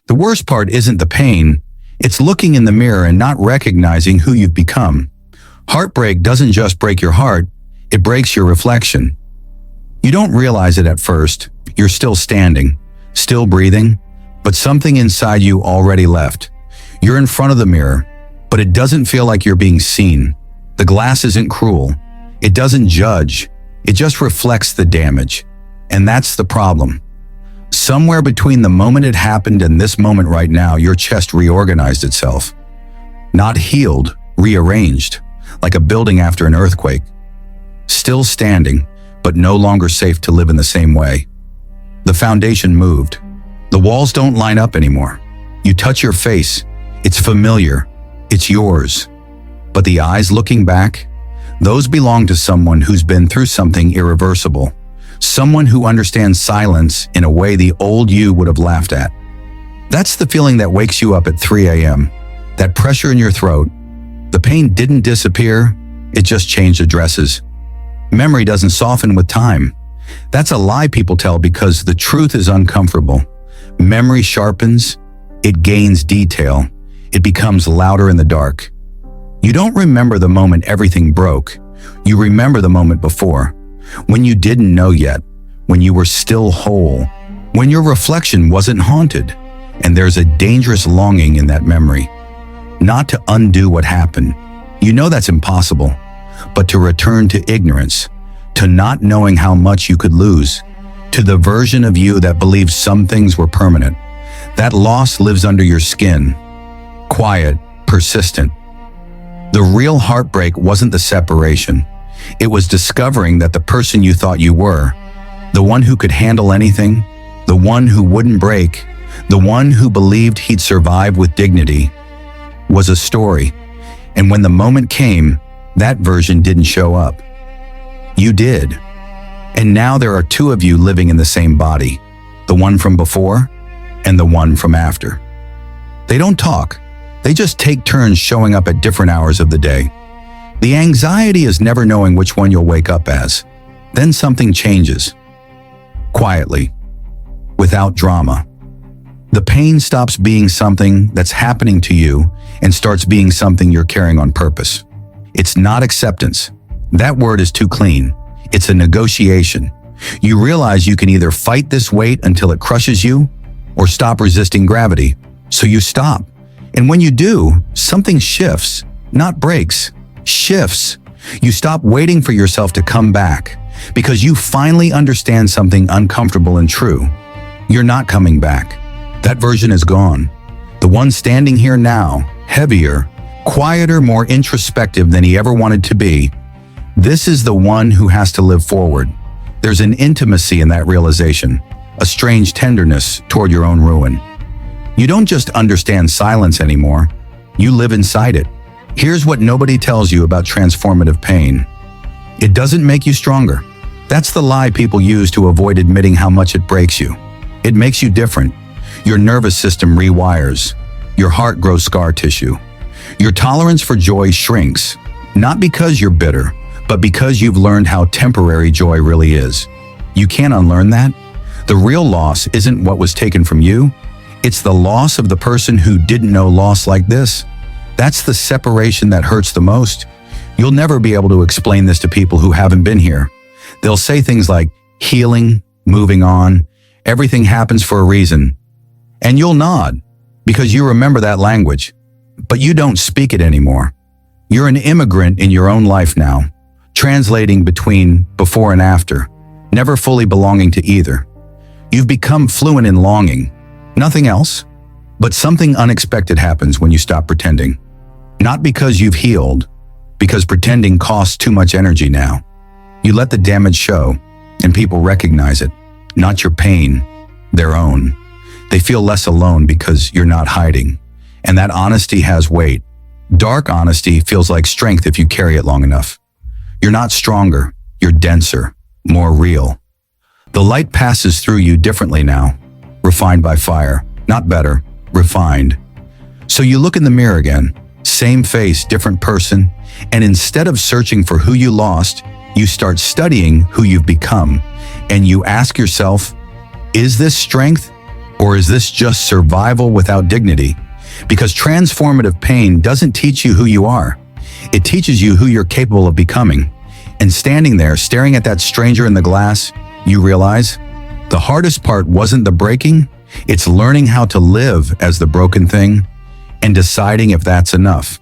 The worst part isn't the pain, it's looking in the mirror and not recognizing who you've become. Heartbreak doesn't just break your heart, it breaks your reflection. You don't realize it at first. You're still standing, still breathing, but something inside you already left. You're in front of the mirror, but it doesn't feel like you're being seen. The glass isn't cruel. It doesn't judge. It just reflects the damage. And that's the problem. Somewhere between the moment it happened and this moment right now, your chest reorganized itself. Not healed, rearranged, like a building after an earthquake. Still standing, but no longer safe to live in the same way. The foundation moved. The walls don't line up anymore. You touch your face. It's familiar. It's yours. But the eyes looking back, those belong to someone who's been through something irreversible. Someone who understands silence in a way the old you would have laughed at. That's the feeling that wakes you up at 3 a.m. That pressure in your throat. The pain didn't disappear, it just changed addresses. Memory doesn't soften with time. That's a lie people tell because the truth is uncomfortable. Memory sharpens, it gains detail, it becomes louder in the dark. You don't remember the moment everything broke. You remember the moment before, when you didn't know yet, when you were still whole, when your reflection wasn't haunted. And there's a dangerous longing in that memory. Not to undo what happened. You know that's impossible. But to return to ignorance, to not knowing how much you could lose, to the version of you that believes some things were permanent. That loss lives under your skin. Quiet, persistent. The real heartbreak wasn't the separation. It was discovering that the person you thought you were, the one who could handle anything, the one who wouldn't break, the one who believed he'd survive with dignity, was a story. And when the moment came, that version didn't show up. You did. And now there are two of you living in the same body, the one from before and the one from after. They don't talk. They just take turns showing up at different hours of the day. The anxiety is never knowing which one you'll wake up as. Then something changes. Quietly. Without drama. The pain stops being something that's happening to you and starts being something you're carrying on purpose. It's not acceptance. That word is too clean. It's a negotiation. You realize you can either fight this weight until it crushes you or stop resisting gravity. So you stop. And when you do, something shifts, not breaks, shifts. You stop waiting for yourself to come back because you finally understand something uncomfortable and true. You're not coming back. That version is gone. The one standing here now, heavier, quieter, more introspective than he ever wanted to be. This is the one who has to live forward. There's an intimacy in that realization, a strange tenderness toward your own ruin. You don't just understand silence anymore, you live inside it. Here's what nobody tells you about transformative pain. It doesn't make you stronger. That's the lie people use to avoid admitting how much it breaks you. It makes you different. Your nervous system rewires. Your heart grows scar tissue. Your tolerance for joy shrinks, not because you're bitter, but because you've learned how temporary joy really is. You can't unlearn that. The real loss isn't what was taken from you. It's the loss of the person who didn't know loss like this. That's the separation that hurts the most. You'll never be able to explain this to people who haven't been here. They'll say things like, healing, moving on, everything happens for a reason. And you'll nod, because you remember that language. But you don't speak it anymore. You're an immigrant in your own life now, translating between before and after, never fully belonging to either. You've become fluent in longing. Nothing else. But something unexpected happens when you stop pretending. Not because you've healed, because pretending costs too much energy now. You let the damage show, and people recognize it. Not your pain, their own. They feel less alone because you're not hiding. And that honesty has weight. Dark honesty feels like strength if you carry it long enough. You're not stronger, you're denser, more real. The light passes through you differently now, refined by fire, not better, refined. So you look in the mirror again, same face, different person, and instead of searching for who you lost, you start studying who you've become. And you ask yourself, is this strength Or is this just survival without dignity? Because transformative pain doesn't teach you who you are. It teaches you who you're capable of becoming. And standing there, staring at that stranger in the glass, you realize the hardest part wasn't the breaking, it's learning how to live as the broken thing and deciding if that's enough.